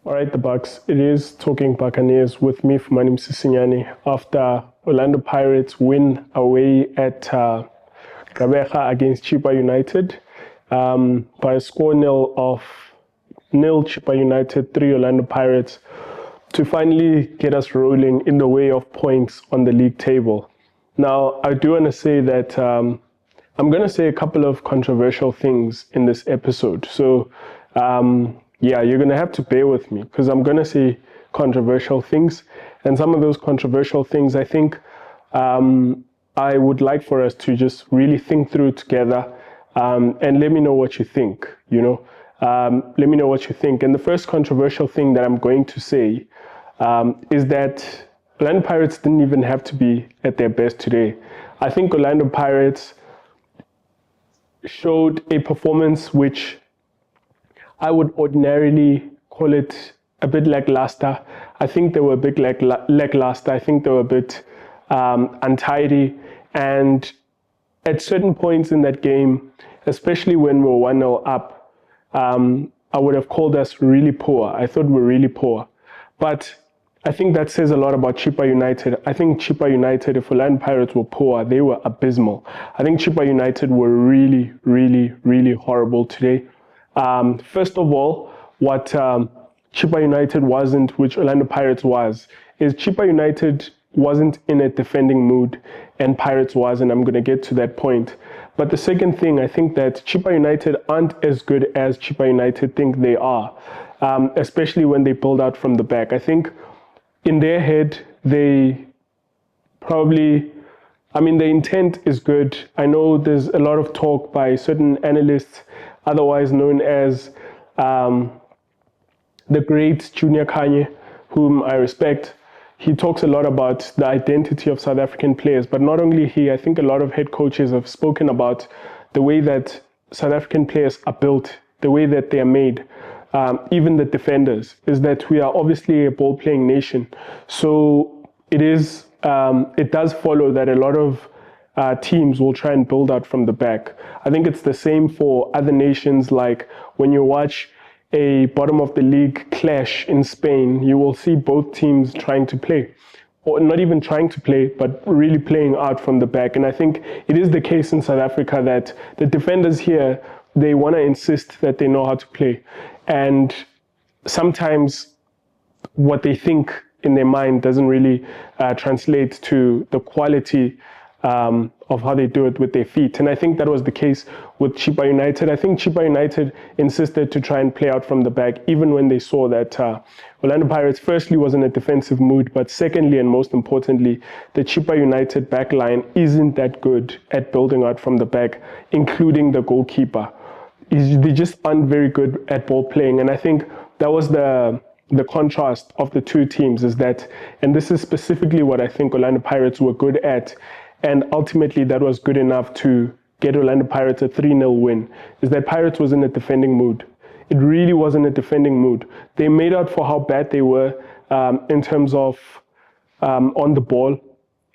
All right, the Bucks. It is Talking Buccaneers with me, Fumane, after Orlando Pirates win away at Gqebhera against Chippa United by a score nil Chippa United, 3 Orlando Pirates, to finally get us rolling in the way of points on the league table. Now, I do want to say that I'm going to say a couple of controversial things in this episode. So, yeah, you're going to have to bear with me because I'm going to say controversial things. And some of those controversial things, I think I would like for us to just really think through together and let me know what you think, let me know what you think. And the first controversial thing that I'm going to say is that Orlando Pirates didn't even have to be at their best today. I think Orlando Pirates showed a performance which I would ordinarily call it a bit lackluster. I think they were a bit lackluster. I think they were a bit untidy. And at certain points in that game, especially when we were 1-0 up, I would have called us really poor. I thought we were really poor. But I think that says a lot about Chippa United. I think Chippa United, if Orlando Pirates were poor, they were abysmal. I think Chippa United were really, really, really horrible today. First of all, what Chippa United wasn't, which Orlando Pirates was, is Chippa United wasn't in a defending mood and Pirates was, and I'm going to get to that point. But the second thing, I think that Chippa United aren't as good as Chippa United think they are, especially when they build out from the back. I think in their head, they probably, the intent is good. I know there's a lot of talk by certain analysts, otherwise known as the great Junior Kanye, whom I respect. He talks a lot about the identity of South African players, but not only he, I think a lot of head coaches have spoken about the way that South African players are built, the way that they are made, even the defenders, is that we are obviously a ball-playing nation. So it does follow that a lot of teams will try and build out from the back. I think it's the same for other nations. Like when you watch a bottom of the league clash in Spain, you will see both teams trying to play, or not even trying to play, but really playing out from the back. And I think it is the case in South Africa that the defenders here, they want to insist that they know how to play. And sometimes what they think in their mind doesn't really translate to the quality of how they do it with their feet. And I think that was the case with Chippa United. I think Chippa United insisted to try and play out from the back, even when they saw that Orlando Pirates firstly was in a defensive mood, but secondly and most importantly, the Chippa United back line isn't that good at building out from the back, including the goalkeeper. They just aren't very good at ball playing. And I think that was the contrast of the two teams, is that, and this is specifically what I think Orlando Pirates were good at, and ultimately that was good enough to get Orlando Pirates a 3-0 win, is that Pirates was in a defending mood. It really was in a defending mood. They made out for how bad they were in terms of on the ball.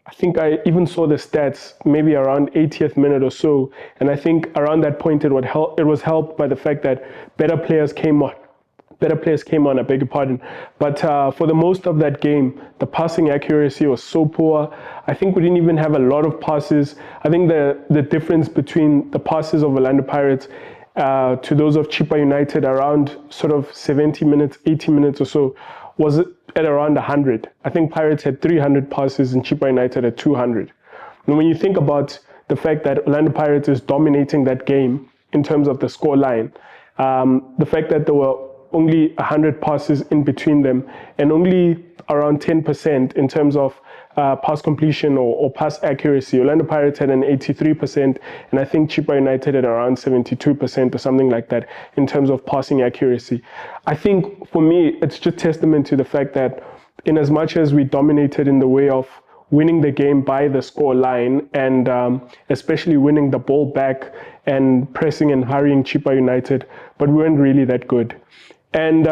I think I even saw the stats maybe around 80th minute or so, and I think around that point it was helped by the fact that better players came on, I beg your pardon. But for the most of that game, the passing accuracy was so poor. I think we didn't even have a lot of passes. I think the difference between the passes of Orlando Pirates to those of Chippa United around sort of 70 minutes, 80 minutes or so was at around 100. I think Pirates had 300 passes and Chippa United had 200. And when you think about the fact that Orlando Pirates is dominating that game in terms of the score line, the fact that there were only 100 passes in between them, and only around 10% in terms of pass completion or pass accuracy. Orlando Pirates had an 83%, and I think Chippa United had around 72% or something like that in terms of passing accuracy. I think for me, it's just testament to the fact that in as much as we dominated in the way of winning the game by the score line and especially winning the ball back and pressing and hurrying Chippa United, but we weren't really that good. And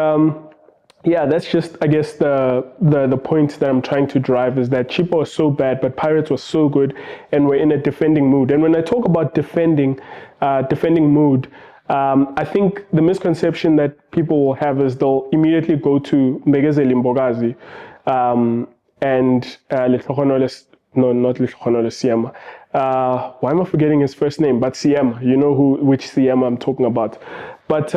yeah, that's just, I guess, the point that I'm trying to drive is that Chipa was so bad, but Pirates was so good, and we're in a defending mood. And when I talk about defending mood, I think the misconception that people will have is they'll immediately go to Mbegezeli Mbogazi and no, not Lehlohonolo Siema. Why am I forgetting his first name? But Siema, you know which Siema I'm talking about. But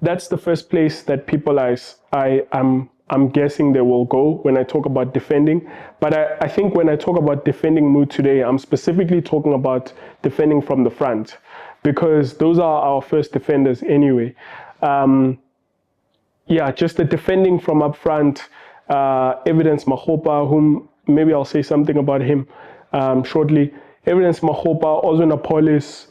that's the first place that people I'm guessing they will go when I talk about defending. But I think when I talk about defending mood today, I'm specifically talking about defending from the front, because those are our first defenders anyway. Yeah, just the defending from up front. Evidence Mahopa, whom maybe I'll say something about him shortly. Evidence Mahopa, Ozonapolis,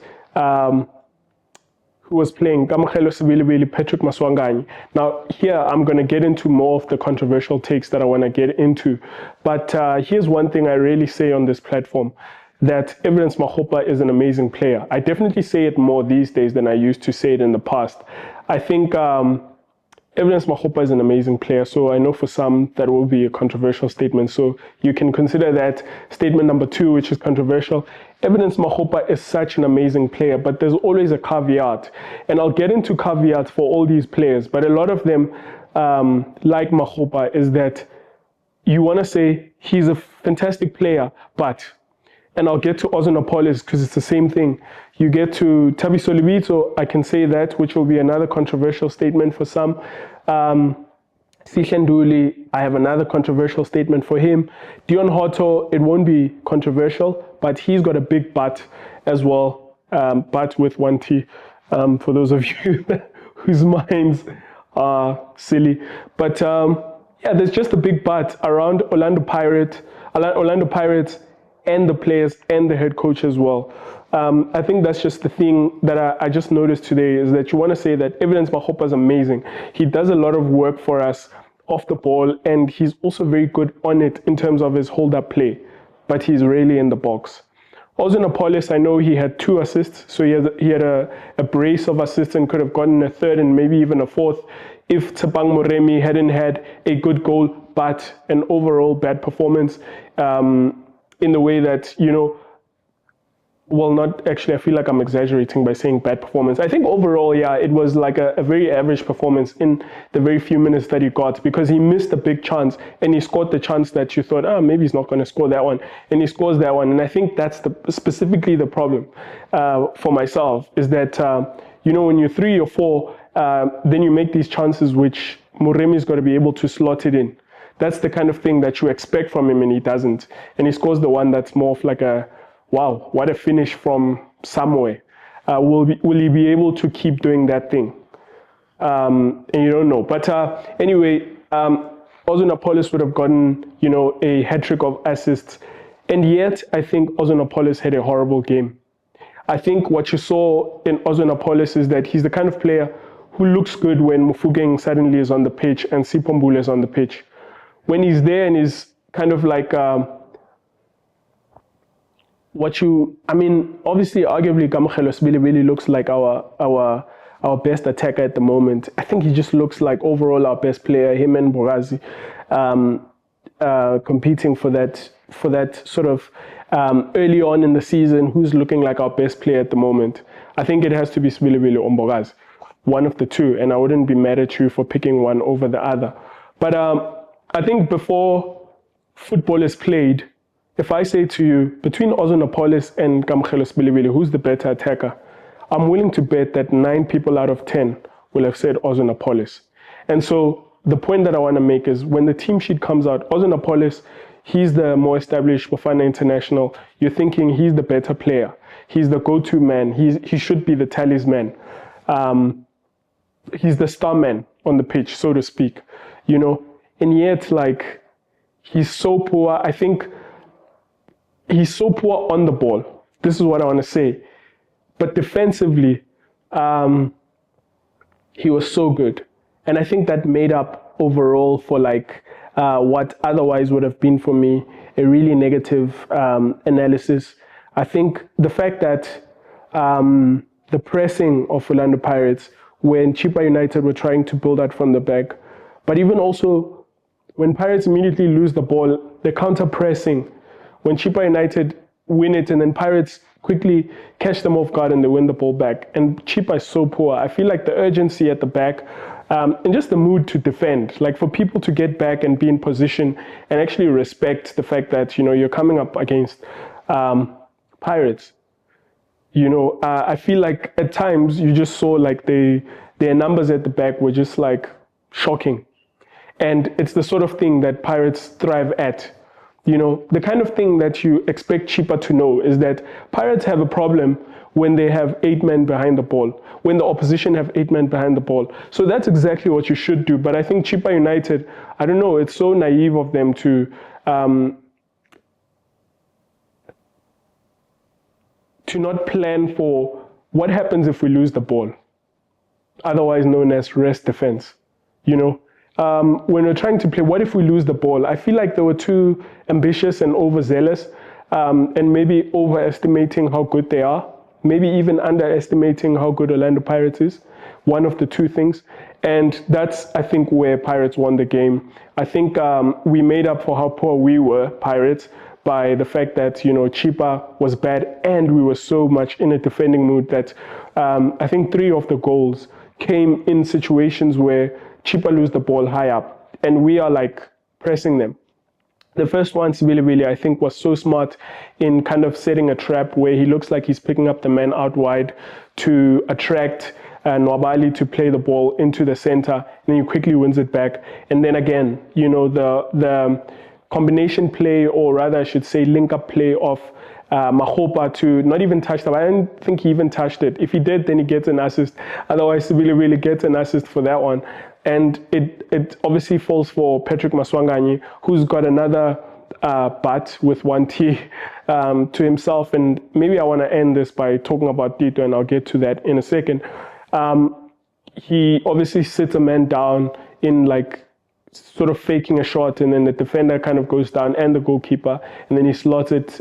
who was playing Gqebhera Sibilibili, Patrick Maswanganyi. Now, here I'm going to get into more of the controversial takes that I want to get into. But here's one thing I really say on this platform, that Evidence Mahopa is an amazing player. I definitely say it more these days than I used to say it in the past. I think Evidence Mahopa is an amazing player, so I know for some that will be a controversial statement. So you can consider that statement number 2, which is controversial. Evidence Mahopa is such an amazing player, but there's always a caveat. And I'll get into caveats for all these players, but a lot of them, like Mahopa, is that you want to say he's a fantastic player, but, and I'll get to Ozonapolis because it's the same thing. You get to Thabiso Lebitso, I can say that, which will be another controversial statement for some. Sihlanduli, I have another controversial statement for him. Dion Hotto, it won't be controversial, but he's got a big but as well, but with one T, for those of you whose minds are silly. But yeah, there's just a big but around Orlando Pirates and the players and the head coach as well. I think that's just the thing that I just noticed today, is that you want to say that Evidence Mahopa is amazing. He does a lot of work for us off the ball, and he's also very good on it in terms of his hold-up play, but he's really in the box. Ozonapolis, I know he had 2 assists, so he had a brace of assists and could have gotten a 3rd and maybe even a 4th if Tshegofatso Moremi hadn't had a good goal, but an overall bad performance in the way that, you know, well, not actually, I feel like I'm exaggerating by saying bad performance. I think overall, yeah, it was like a very average performance in the very few minutes that he got, because he missed a big chance and he scored the chance that you thought, maybe he's not going to score that one, and he scores that one. And I think that's specifically the problem for myself, is that, you know, when you're 3 or 4, then you make these chances which Moremi's got to be able to slot it in. That's the kind of thing that you expect from him, and he doesn't. And he scores the one that's more of like a, wow, what a finish from somewhere. Will he be able to keep doing that thing? And you don't know. But anyway, Ozonapolis would have gotten, you know, a hat-trick of assists. And yet, I think Ozonapolis had a horrible game. I think what you saw in Ozonapolis is that he's the kind of player who looks good when Mufugeng suddenly is on the pitch and Sipombule is on the pitch. When he's there and he's kind of like... obviously, arguably, Gqebhera Sibilibili looks like our best attacker at the moment. I think he just looks like overall our best player, him and Borazi, competing for that sort of early on in the season, who's looking like our best player at the moment. I think it has to be Sibilibili or Borazi, one of the two, and I wouldn't be mad at you for picking one over the other. But I think before football is played, if I say to you, between Ozonapolis and Gqebhera Sibilibili, who's the better attacker? I'm willing to bet that 9 people out of 10 will have said Ozonapolis. And so the point that I want to make is, when the team sheet comes out, Ozonapolis, he's the more established Bafana international. You're thinking he's the better player. He's the go-to man. He should be the talisman. he's the star man on the pitch, so to speak, you know, and yet like he's so poor. I think he's so poor on the ball. This is what I want to say. But defensively, he was so good. And I think that made up overall for like what otherwise would have been for me a really negative analysis. I think the fact that the pressing of Orlando Pirates when Chippa United were trying to build out from the back, but even also when Pirates immediately lose the ball, the counter pressing, when Chippa United win it and then Pirates quickly catch them off guard and they win the ball back. And Chipa is so poor. I feel like the urgency at the back and just the mood to defend, like for people to get back and be in position and actually respect the fact that, you know, you're coming up against Pirates. You know, I feel like at times you just saw like their numbers at the back were just like shocking. And it's the sort of thing that Pirates thrive at. You know, the kind of thing that you expect Chipa to know is that Pirates have a problem when they have 8 men behind the ball, when the opposition have 8 men behind the ball. So that's exactly what you should do. But I think Chippa United, I don't know, it's so naive of them to not plan for what happens if we lose the ball, otherwise known as rest defense, you know. When we're trying to play, what if we lose the ball? I feel like they were too ambitious and overzealous and maybe overestimating how good they are, maybe even underestimating how good Orlando Pirates is, one of the two things. And that's, I think, where Pirates won the game. I think we made up for how poor we were, Pirates, by the fact that, you know, Chipa was bad and we were so much in a defending mood that I think 3 of the goals came in situations where Chipa lose the ball high up and we are like pressing them. The first one, Sibilibili, I think was so smart in kind of setting a trap where he looks like he's picking up the man out wide to attract Nwabali to play the ball into the center, and then he quickly wins it back. And then again, you know, the combination play, or rather I should say link-up play of Mahopa to not even touch them. I don't think he even touched it. If he did, then he gets an assist. Otherwise, really gets an assist for that one. And it obviously falls for Patrick Maswanganyi, who's got another but with 1 T to himself. And maybe I want to end this by talking about Tito, and I'll get to that in a second. He obviously sits a man down in like sort of faking a shot, and then the defender kind of goes down and the goalkeeper, and then he slots it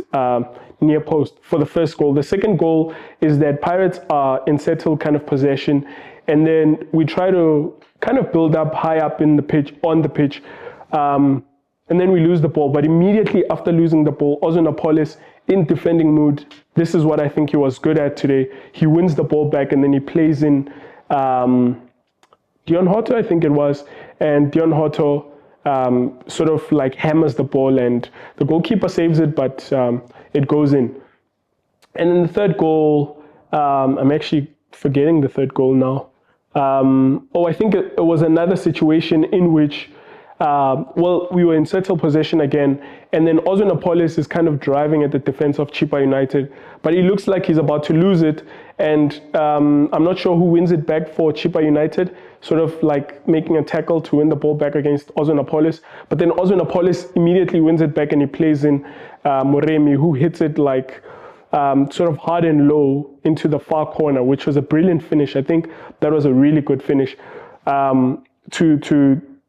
near post for the first goal. The second goal is that Pirates are in settled kind of possession, and then we try to kind of build up high up in the pitch, on the pitch, and then we lose the ball. But immediately after losing the ball, Ozonapolis in defending mood, this is what I think he was good at today. He wins the ball back and then he plays in Dion Hoto, I think it was, and Dion Hoto sort of like hammers the ball and the goalkeeper saves it, but it goes in. And then the third goal, I'm actually forgetting the third goal now. I think it was another situation in which, we were in settled possession again, and then Ozonapolis is kind of driving at the defense of Chippa United, but he looks like he's about to lose it, and I'm not sure who wins it back for Chippa United, sort of like making a tackle to win the ball back against Ozonapolis, but then Ozonapolis immediately wins it back and he plays in Moremi, who hits it like sort of hard and low into the far corner, which was a brilliant finish. I think that was a really good finish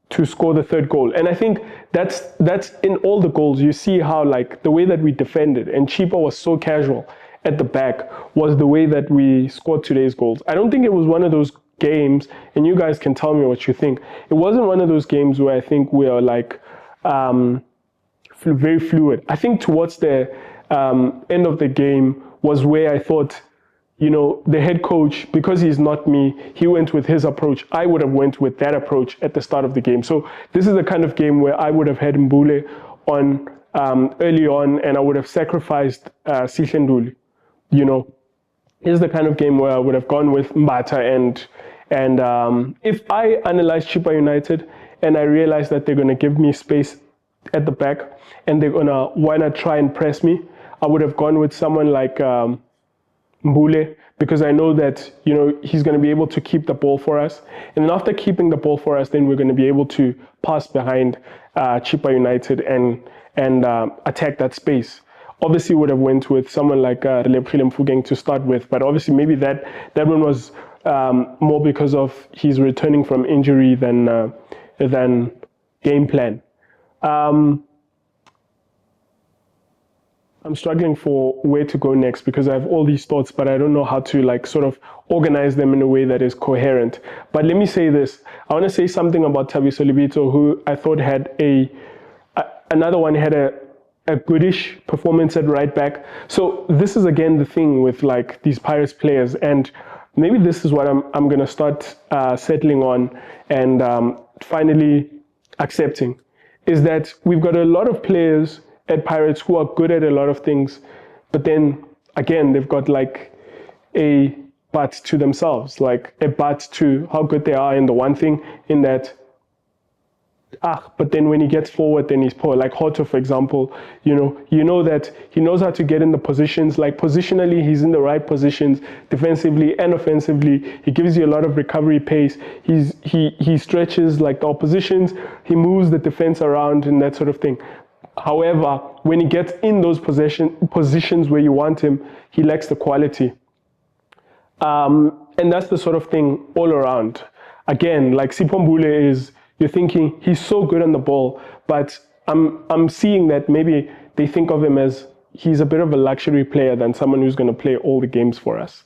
to score the third goal. And I think that's in all the goals. You see how like the way that we defended and Chipa was so casual at the back was the way that we scored today's goals. I don't think it was one of those games, and you guys can tell me what you think. It wasn't one of those games where I think we are like very fluid. I think towards the end of the game was where I thought, you know, the head coach, because he's not me, he went with his approach. I would have went with that approach at the start of the game. So this is the kind of game where I would have had Mbule on early on, and I would have sacrificed Sihlendouli. You know, this is the kind of game where I would have gone with Mbata, and if I analyze Chippa United and I realize that they're going to give me space at the back and they're going to try and press me, I would have gone with someone like Mbule, because I know that, he's going to be able to keep the ball for us. And then after keeping the ball for us, then we're going to be able to pass behind Chippa United and attack that space. Obviously would have went with someone like Relebogile Mofokeng to start with, but obviously maybe that one was more because of he's returning from injury than game plan. I'm struggling for where to go next because I have all these thoughts, but I don't know how to sort of organize them in a way that is coherent. But let me say this. I want to say something about Thabiso Lebitso, who I thought had another one had a goodish performance at right back. So this is again the thing with these Pirates players, and maybe this is what I'm going to start settling on and finally accepting, is that we've got a lot of players at Pirates who are good at a lot of things, but then again they've got a but to themselves, a but to how good they are in the one thing, in that but then when he gets forward, then he's poor. Like Hoto, for example, you know that he knows how to get in the positions. Positionally, he's in the right positions, defensively and offensively. He gives you a lot of recovery pace. He stretches the oppositions. He moves the defense around and that sort of thing. However, when he gets in those positions where you want him, he lacks the quality. And that's the sort of thing all around. Again, Sipho Mbule is, you're thinking he's so good on the ball, but I'm seeing that maybe they think of him as he's a bit of a luxury player than someone who's going to play all the games for us.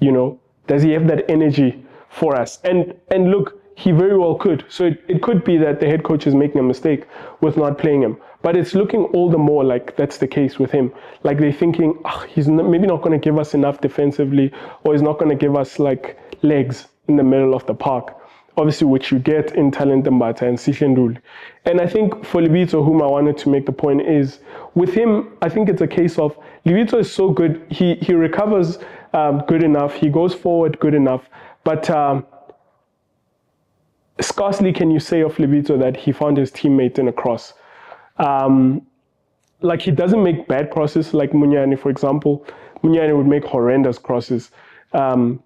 Does he have that energy for us? And look, he very well could. So it could be that the head coach is making a mistake with not playing him. But it's looking all the more like that's the case with him. They're thinking, he's maybe not going to give us enough defensively, or he's not going to give us legs in the middle of the park. Obviously, which you get in Talent Mbata and Sihlendool. And I think for Lebitso, whom I wanted to make the point is, with him, I think it's a case of, Lebitso is so good, he recovers good enough, he goes forward good enough, but scarcely can you say of Lebitso that he found his teammate in a cross. He doesn't make bad crosses like Munyane, for example. Munyane would make horrendous crosses,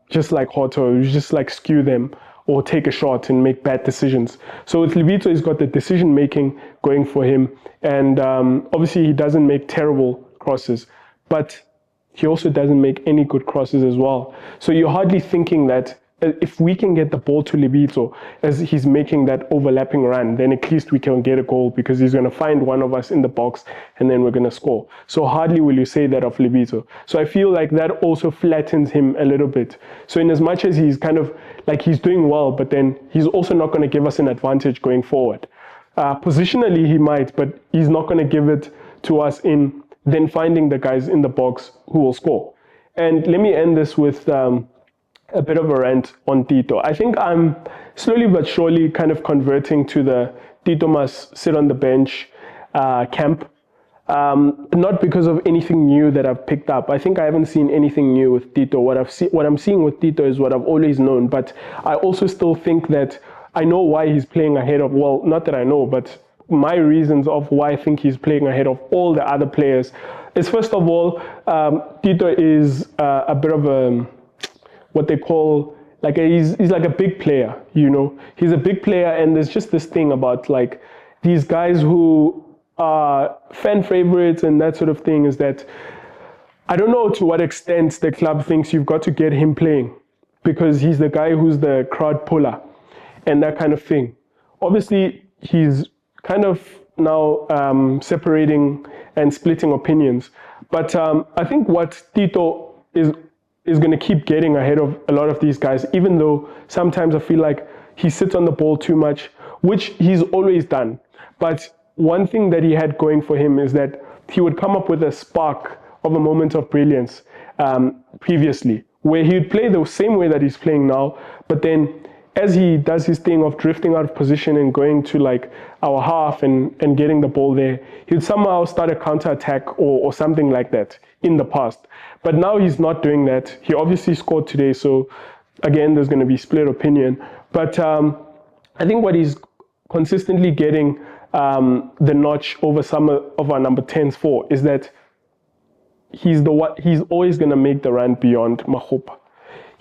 just like Hoto, you just skew them or take a shot and make bad decisions. So with Lebitso, he's got the decision making going for him, and obviously he doesn't make terrible crosses, but he also doesn't make any good crosses as well. So you're hardly thinking that if we can get the ball to Lebitso as he's making that overlapping run, then at least we can get a goal, because he's going to find one of us in the box and then we're going to score. So hardly will you say that of Lebitso. So I feel like that also flattens him a little bit. So in as much as he's kind of he's doing well, but then he's also not going to give us an advantage going forward. Positionally he might, but he's not going to give it to us in then finding the guys in the box who will score. And let me end this with a bit of a rant on Tito. I think I'm slowly but surely kind of converting to the Tito must sit on the bench camp. Not because of anything new that I've picked up. I think I haven't seen anything new with Tito. What I'm seeing with Tito is what I've always known. But I also still think that I know why he's playing ahead of, well, not that I know, but my reasons of why I think he's playing ahead of all the other players is, first of all, Tito is a bit of a, what they call, he's like a big player, He's a big player, and there's just this thing about these guys who are fan favorites and that sort of thing, is that I don't know to what extent the club thinks you've got to get him playing because he's the guy who's the crowd puller and that kind of thing. Obviously, he's kind of now separating and splitting opinions. But I think what Tito is going to keep getting ahead of a lot of these guys, even though sometimes I feel like he sits on the ball too much, which he's always done. But one thing that he had going for him is that he would come up with a spark of a moment of brilliance previously, where he would play the same way that he's playing now, but then as he does his thing of drifting out of position and going to our half and getting the ball there, he'd somehow start a counter-attack or something like that in the past. But now he's not doing that. He obviously scored today, so again, there's going to be split opinion. But I think what he's consistently getting the notch over some of our number 10s for is that he's always going to make the run beyond Mahopa.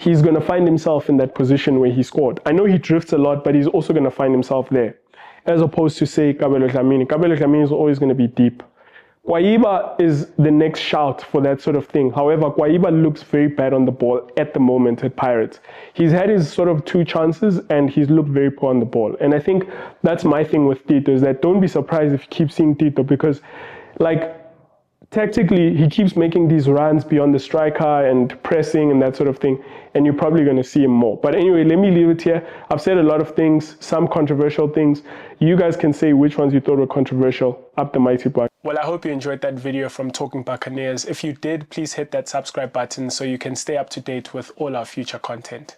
he's going to find himself in that position where he scored. I know he drifts a lot, but he's also going to find himself there. As opposed to, say, Kabelo Dlamini. Kabelo Dlamini is always going to be deep. Gqebhera is the next shout for that sort of thing. However, Gqebhera looks very bad on the ball at the moment at Pirates. He's had his sort of 2 chances and he's looked very poor on the ball. And I think that's my thing with Tito, is that don't be surprised if you keep seeing Tito, because like tactically he keeps making these runs beyond the striker and pressing and that sort of thing, and you're probably going to see him more. But anyway, let me leave it here. I've said a lot of things, some controversial things. You guys can say which ones you thought were controversial. Up the mighty buck. Well, I hope you enjoyed that video from Talking Buccaneers. If you did, please hit that subscribe button so you can stay up to date with all our future content.